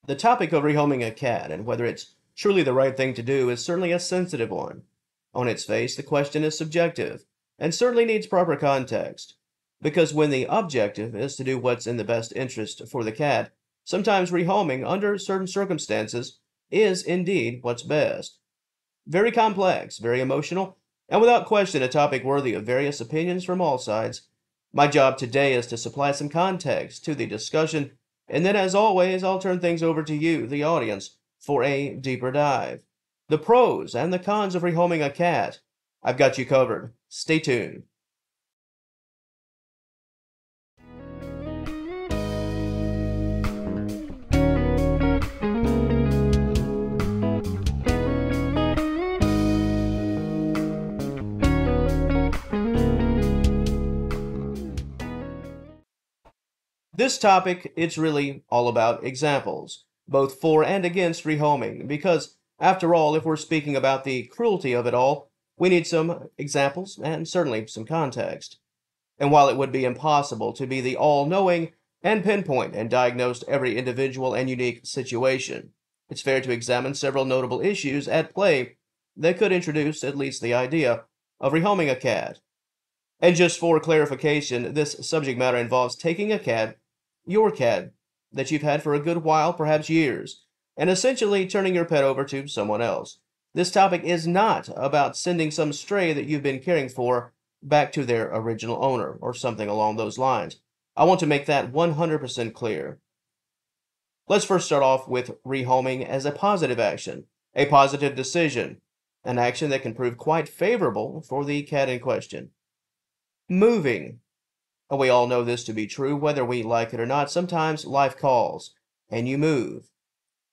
The topic of rehoming a cat and whether it's truly the right thing to do is certainly a sensitive one. On its face, the question is subjective and certainly needs proper context. Because when the objective is to do what's in the best interest for the cat, sometimes rehoming under certain circumstances is indeed what's best. Very complex, very emotional, and without question a topic worthy of various opinions from all sides. My job today is to supply some context to the discussion, and then, as always, I'll turn things over to you, the audience, for a deeper dive. The pros and the cons of rehoming a cat. I've got you covered. Stay tuned. This topic, it's really all about examples, both for and against rehoming, because, after all, if we're speaking about the cruelty of it all, we need some examples and certainly some context. And while it would be impossible to be the all-knowing and pinpoint and diagnose every individual and unique situation, it's fair to examine several notable issues at play that could introduce at least the idea of rehoming a cat. And just for clarification, this subject matter involves taking a cat, your cat, that you've had for a good while, perhaps years, and essentially turning your pet over to someone else. This topic is not about sending some stray that you've been caring for back to their original owner or something along those lines. I want to make that 100% clear. Let's first start off with rehoming as a positive action, a positive decision, an action that can prove quite favorable for the cat in question. Moving. We all know this to be true, whether we like it or not. Sometimes life calls, and you move.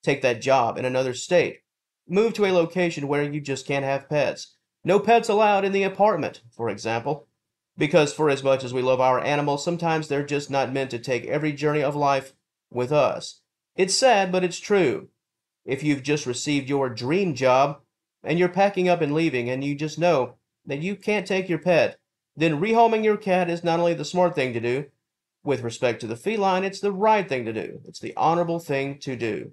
Take that job in another state. Move to a location where you just can't have pets. No pets allowed in the apartment, for example. Because for as much as we love our animals, sometimes they're just not meant to take every journey of life with us. It's sad, but it's true. If you've just received your dream job, and you're packing up and leaving, and you just know that you can't take your pet, then rehoming your cat is not only the smart thing to do, with respect to the feline, it's the right thing to do. It's the honorable thing to do.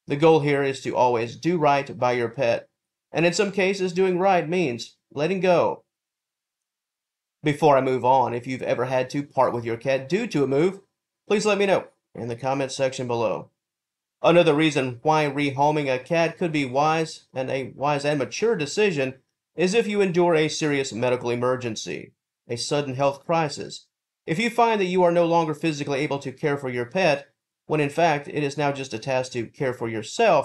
The goal here is to always do right by your pet, and in some cases, doing right means letting go. Before I move on, if you've ever had to part with your cat due to a move, please let me know in the comments section below. Another reason why rehoming a cat could be wise and a wise and mature decision is if you endure a serious medical emergency, a sudden health crisis. If you find that you are no longer physically able to care for your pet, when in fact it is now just a task to care for yourself,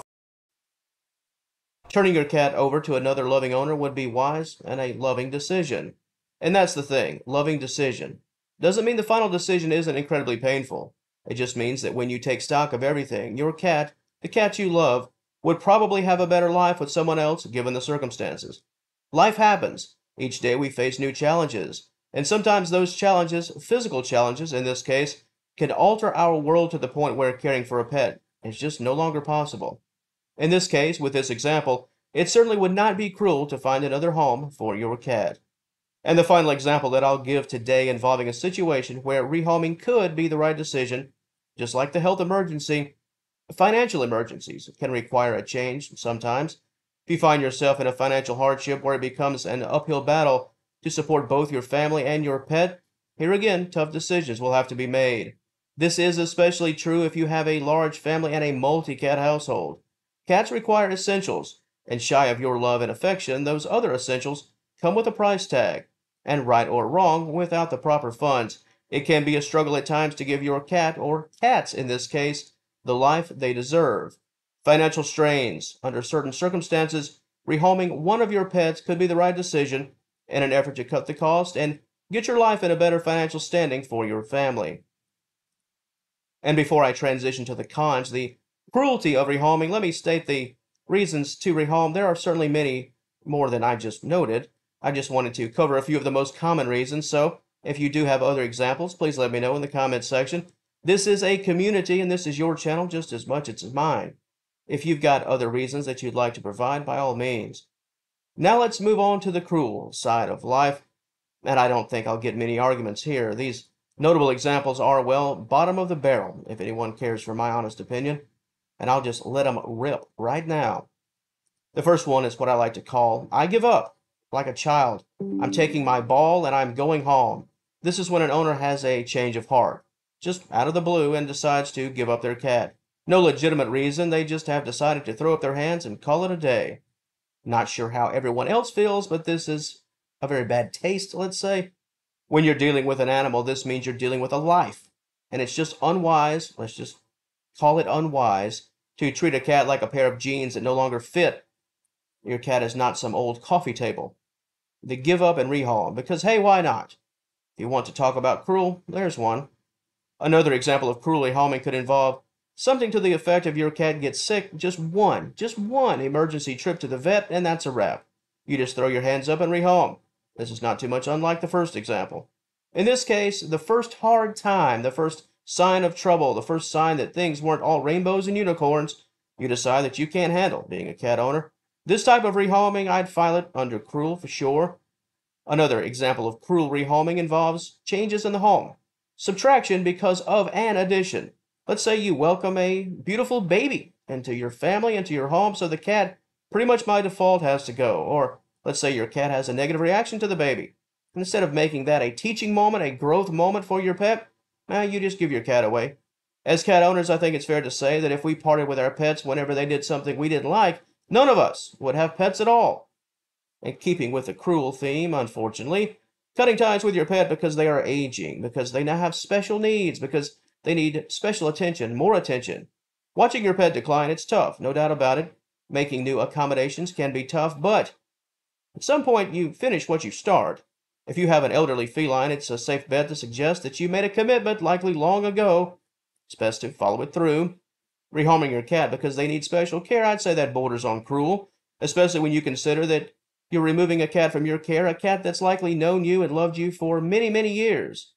turning your cat over to another loving owner would be wise and a loving decision. And that's the thing, loving decision. Doesn't mean the final decision isn't incredibly painful. It just means that when you take stock of everything, your cat, the cat you love, would probably have a better life with someone else given the circumstances. Life happens. Each day we face new challenges, and sometimes those challenges, physical challenges in this case, can alter our world to the point where caring for a pet is just no longer possible. In this case, with this example, it certainly would not be cruel to find another home for your cat. And the final example that I'll give today involving a situation where rehoming could be the right decision, just like the health emergency, financial emergencies can require a change sometimes. If you find yourself in a financial hardship where it becomes an uphill battle to support both your family and your pet, here again, tough decisions will have to be made. This is especially true if you have a large family and a multi-cat household. Cats require essentials, and shy of your love and affection, those other essentials come with a price tag. And right or wrong, without the proper funds, it can be a struggle at times to give your cat, or cats in this case, the life they deserve. Financial strains. Under certain circumstances, rehoming one of your pets could be the right decision in an effort to cut the cost and get your life in a better financial standing for your family. And before I transition to the cons, the cruelty of rehoming, let me state the reasons to rehome. There are certainly many more than I just noted. I just wanted to cover a few of the most common reasons, so if you do have other examples, please let me know in the comments section. This is a community, and this is your channel just as much as it's mine. If you've got other reasons that you'd like to provide, by all means. Now let's move on to the cruel side of life, and I don't think I'll get many arguments here. These notable examples are, well, bottom of the barrel, if anyone cares for my honest opinion. and I'll just let them rip right now. The first one is what I like to call I give up, like a child. I'm taking my ball and I'm going home. This is when an owner has a change of heart, just out of the blue, and decides to give up their cat. No legitimate reason, they just have decided to throw up their hands and call it a day. Not sure how everyone else feels, but this is a very bad taste, let's say. When you're dealing with an animal, this means you're dealing with a life. And it's just unwise, let's just call it unwise, to treat a cat like a pair of jeans that no longer fit. Your cat is not some old coffee table. They give up and rehome, because hey, why not? If you want to talk about cruel, there's one. Another example of cruel rehoming could involve something to the effect of your cat gets sick, just one emergency trip to the vet, and that's a wrap. You just throw your hands up and rehome. This is not too much unlike the first example. In this case, the first hard time, the first sign of trouble, the first sign that things weren't all rainbows and unicorns, you decide that you can't handle being a cat owner. This type of rehoming, I'd file it under cruel for sure. Another example of cruel rehoming involves changes in the home. Subtraction because of an addition. Let's say you welcome a beautiful baby into your family, into your home, so the cat pretty much by default has to go. Or let's say your cat has a negative reaction to the baby. Instead of making that a teaching moment, a growth moment for your pet, you just give your cat away. As cat owners, I think it's fair to say that if we parted with our pets whenever they did something we didn't like, none of us would have pets at all. And keeping with the cruel theme, unfortunately, cutting ties with your pet because they are aging, because they now have special needs, because they need special attention, more attention. Watching your pet decline, it's tough, no doubt about it. Making new accommodations can be tough, but at some point you finish what you start. If you have an elderly feline, it's a safe bet to suggest that you made a commitment likely long ago. It's best to follow it through. Rehoming your cat because they need special care, I'd say that borders on cruel, especially when you consider that you're removing a cat from your care, a cat that's likely known you and loved you for many, many years.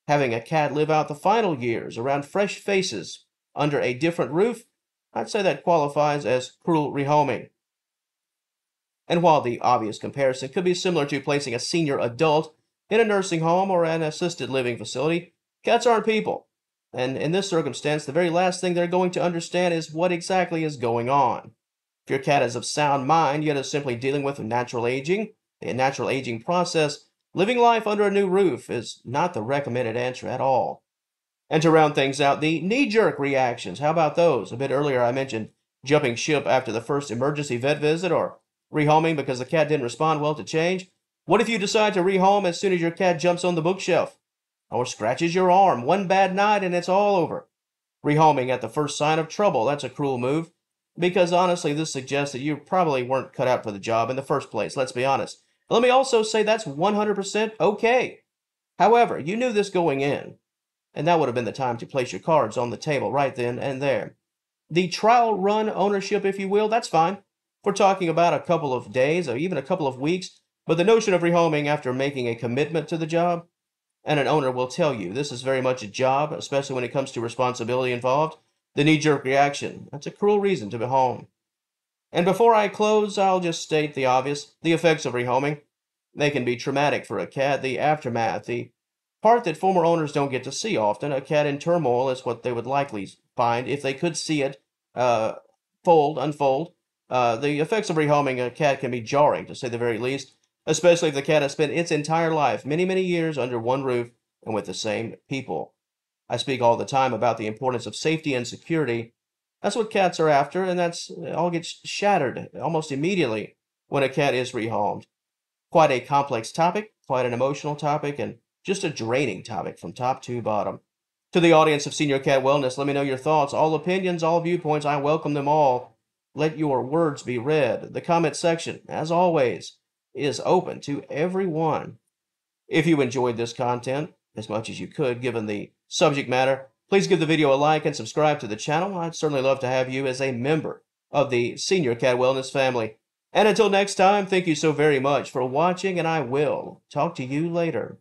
Having a cat live out the final years around fresh faces under a different roof, I'd say that qualifies as cruel rehoming. And while the obvious comparison could be similar to placing a senior adult in a nursing home or an assisted living facility, cats aren't people. And in this circumstance, the very last thing they're going to understand is what exactly is going on. If your cat is of sound mind, yet is simply dealing with natural aging, the natural aging process, living life under a new roof is not the recommended answer at all. And to round things out, the knee-jerk reactions, how about those? A bit earlier I mentioned jumping ship after the first emergency vet visit, or rehoming because the cat didn't respond well to change. What if you decide to rehome as soon as your cat jumps on the bookshelf? Or scratches your arm, one bad night and it's all over. Rehoming at the first sign of trouble, that's a cruel move. Because honestly, this suggests that you probably weren't cut out for the job in the first place, let's be honest. Let me also say that's 100% okay. However, you knew this going in, and that would have been the time to place your cards on the table right then and there. The trial run ownership, if you will, that's fine. We're talking about a couple of days or even a couple of weeks, but the notion of rehoming after making a commitment to the job, and an owner will tell you this is very much a job, especially when it comes to responsibility involved. The knee-jerk reaction, that's a cruel reason to be home. And before I close, I'll just state the obvious, the effects of rehoming. They can be traumatic for a cat, the aftermath, the part that former owners don't get to see often. A cat in turmoil is what they would likely find if they could see it unfold. The effects of rehoming a cat can be jarring, to say the very least, especially if the cat has spent its entire life, many, many years, under one roof and with the same people. I speak all the time about the importance of safety and security. That's what cats are after, and that's all gets shattered almost immediately when a cat is rehomed. Quite a complex topic, quite an emotional topic, and just a draining topic from top to bottom. To the audience of Senior Cat Wellness, let me know your thoughts. All opinions, all viewpoints, I welcome them all. Let your words be read. The comment section, as always, is open to everyone. If you enjoyed this content, as much as you could given the subject matter, please give the video a like and subscribe to the channel. I'd certainly love to have you as a member of the Senior Cat Wellness family. And until next time, thank you so very much for watching, and I will talk to you later.